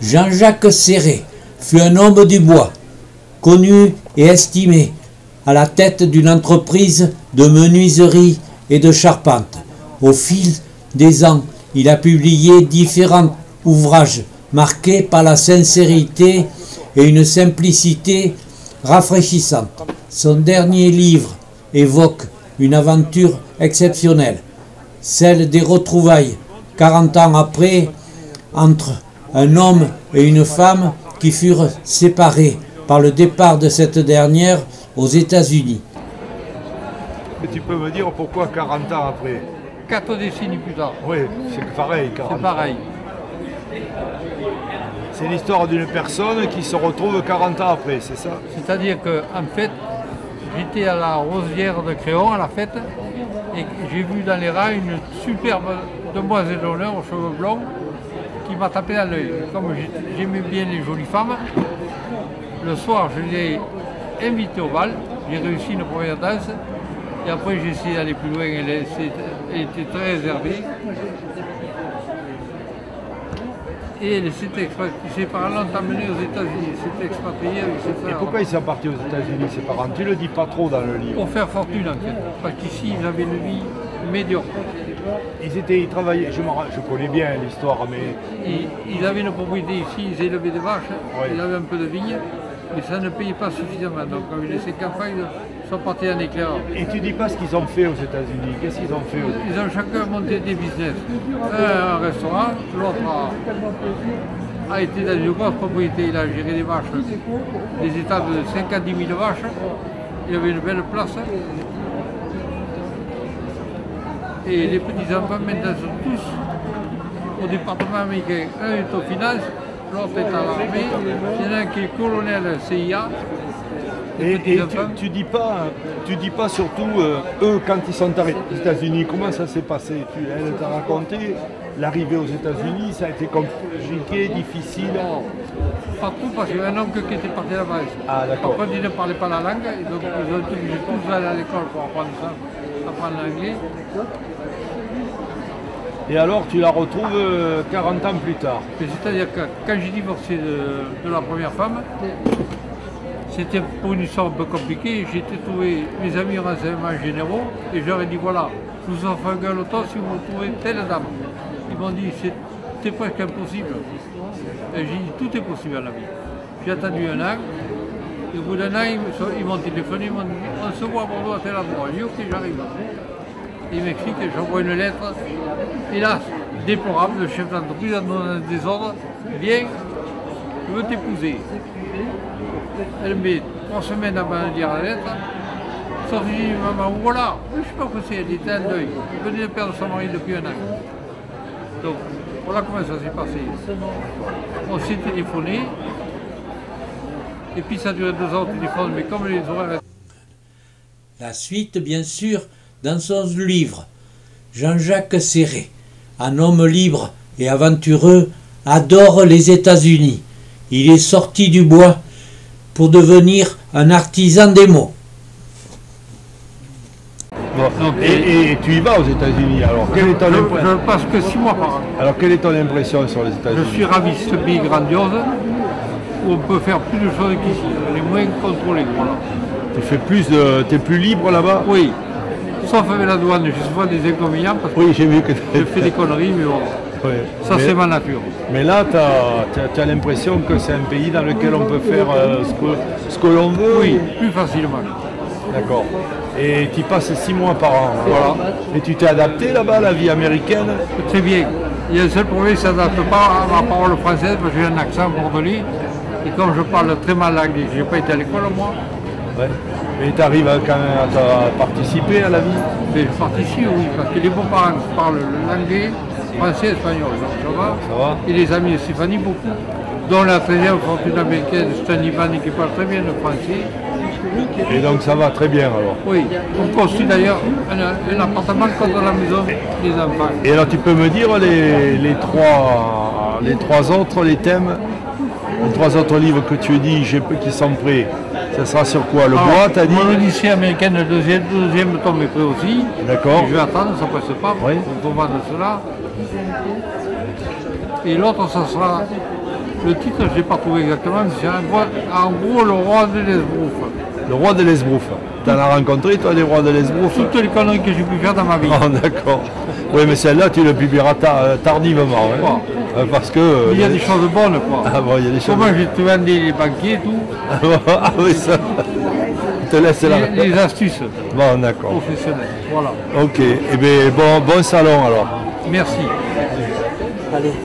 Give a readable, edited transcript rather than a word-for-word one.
Jean-Jacques Serré fut un homme du bois, connu et estimé, à la tête d'une entreprise de menuiserie et de charpente. Au fil des ans, il a publié différents ouvrages marqués par la sincérité et une simplicité rafraîchissante. Son dernier livre évoque une aventure exceptionnelle, celle des retrouvailles 40 ans après entre un homme et une femme qui furent séparés par le départ de cette dernière aux États-Unis. Et tu peux me dire pourquoi 40 ans après? 4 décennies plus tard. Oui, c'est pareil. 40 C'est pareil. C'est l'histoire d'une personne qui se retrouve 40 ans après, c'est ça? C'est-à-dire qu'en fait, j'étais à la Rosière de Créon à la fête et j'ai vu dans les rangs une superbe demoiselle d'honneur aux cheveux blonds qui m'a tapé dans l'œil. Comme j'aimais bien les jolies femmes, le soir je l'ai invitée au bal, j'ai réussi une première danse et après j'ai essayé d'aller plus loin, elle était très réservée. Et ses parents l'ont emmené aux États-Unis, il s'est expatrié avec ses frères. Et pourquoi ils sont partis aux États-Unis, ses parents? Tu le dis pas trop dans le livre. Pour faire fortune en fait, parce qu'ici ils avaient une vie médiocre. Ils travaillaient, je connais bien l'histoire, mais... Ils avaient une propriété ici, ils élevaient des vaches, ouais. Ils avaient un peu de vignes, mais ça ne payait pas suffisamment. Donc quand les 5 enfants, ils sont partis en éclairant. Et tu dis pas ce qu'ils ont fait aux États-Unis, qu'est-ce qu'ils ont fait aux États-Unis? Ils ont chacun monté des business. Un restaurant, l'autre a été dans une grosse propriété, il a géré des vaches, des étables de 5 à 10 000 vaches, il avait une belle place. Et les petits-enfants maintenant sont tous au département américain. Un est aux finances, l'autre est à l'armée, il y en a un qui est colonel CIA. Et tu dis pas surtout, eux, quand ils sont arrivés aux États-Unis, comment ça s'est passé? Elle t'a raconté l'arrivée aux États-Unis, ça a été compliqué, difficile? Non, pas tout, parce qu'il y avait un oncle qui était parti là-bas. Ah, d'accord. Par contre, il ne parlait pas la langue, et donc ils ont obligé tous aller à l'école pour apprendre ça, apprendre l'anglais. Et alors, tu la retrouves 40 ans plus tard? C'est-à-dire que quand j'ai divorcé de la première femme, c'était pour une histoire un peu compliquée. J'ai été trouver mes amis renseignements généraux et je leur ai dit voilà, je vous offre un gueuleton si vous trouvez telle dame. Ils m'ont dit c'est presque impossible. Et j'ai dit tout est possible à la vie. J'ai attendu un an et au bout d'un an ils m'ont téléphoné, ils m'ont dit on se voit à Bordeaux à tel endroit. J'ai dit ok j'arrive. Ils m'expliquent que j'envoie une lettre. Et là, déplorable, le chef d'entreprise a donné des ordres. Viens, je veux t'épouser. Elle met 3 semaines avant de lire la lettre. Sauf que j'ai dit, maman, voilà, je ne sais pas quoi c'est, elle était en deuil. Elle venait de perdre son mari depuis un an. Donc, voilà comment ça s'est passé. On s'est téléphoné. Et puis ça a duré 2 ans au téléphone, mais comme les horaires... La suite, bien sûr, dans son livre. Jean-Jacques Serré, un homme libre et aventureux, adore les États-Unis. Il est sorti du bois pour devenir un artisan des mots. Bon, et tu y vas aux États-Unis, alors quelle est ton impression? Je passe que 6 mois par an. Alors quelle est ton impression sur les États-Unis? Je suis ravi, c'est un pays grandiose où on peut faire plus de choses qu'ici. On est moins contrôlé. Voilà. T'es plus libre là-bas? Oui, sauf avec la douane, j'ai souvent des inconvénients parce que oui, j'ai vu que je fais des conneries, mais bon, oui. Ça c'est ma nature. Mais là, tu as l'impression que c'est un pays dans lequel on peut faire ce que l'on veut? Oui, plus facilement. D'accord. Et tu passes 6 mois par an. Voilà. Et tu t'es adapté là-bas à la vie américaine? Très bien. Il y a un seul problème, ça ne s'adapte pas à ma parole française parce que j'ai un accent bordelais. Et comme je parle très mal l'anglais, je n'ai pas été à l'école moi. Ouais. Mais tu arrives quand même à participer à la vie? Mais je participe, oui, parce que les beaux-parents parlent l'anglais, français, espagnol, donc ça va. Et les amis de Stéphanie, beaucoup. Dont la 13e fortune américaine, c'est un Libanais qui parle très bien le français. Et donc ça va très bien alors? Oui, on construit d'ailleurs un appartement contre la maison des enfants. Et alors tu peux me dire les trois autres, les thèmes, les 3 autres livres que tu dis qui sont prêts? Ça sera sur quoi? Le bois, t'as dit? L'Odyssée américaine, le deuxième tome est prêt aussi. D'accord. Je vais attendre, ça ne presse pas, oui. on va de cela. Et l'autre, ça sera Le titre, je ne l'ai pas trouvé exactement, c'est en gros le roi de l'Esbrouf. Le roi de l'Esbrouf. Tu en as rencontré, toi, des rois de l'Esbrouf? Toutes les conneries que j'ai pu faire dans ma vie. Oh, d'accord. Oui, mais celle-là, tu le publieras tardivement. Hein, parce que. Il y a des choses bonnes, quoi. Ah bon, il y a des choses. Comment j'ai trouvé les banquiers et tout. Ah oui, ça. Je te laisse là. Les astuces Bon, d'accord. professionnelles. Voilà. Ok. Eh bien, bon salon alors. Merci. Allez.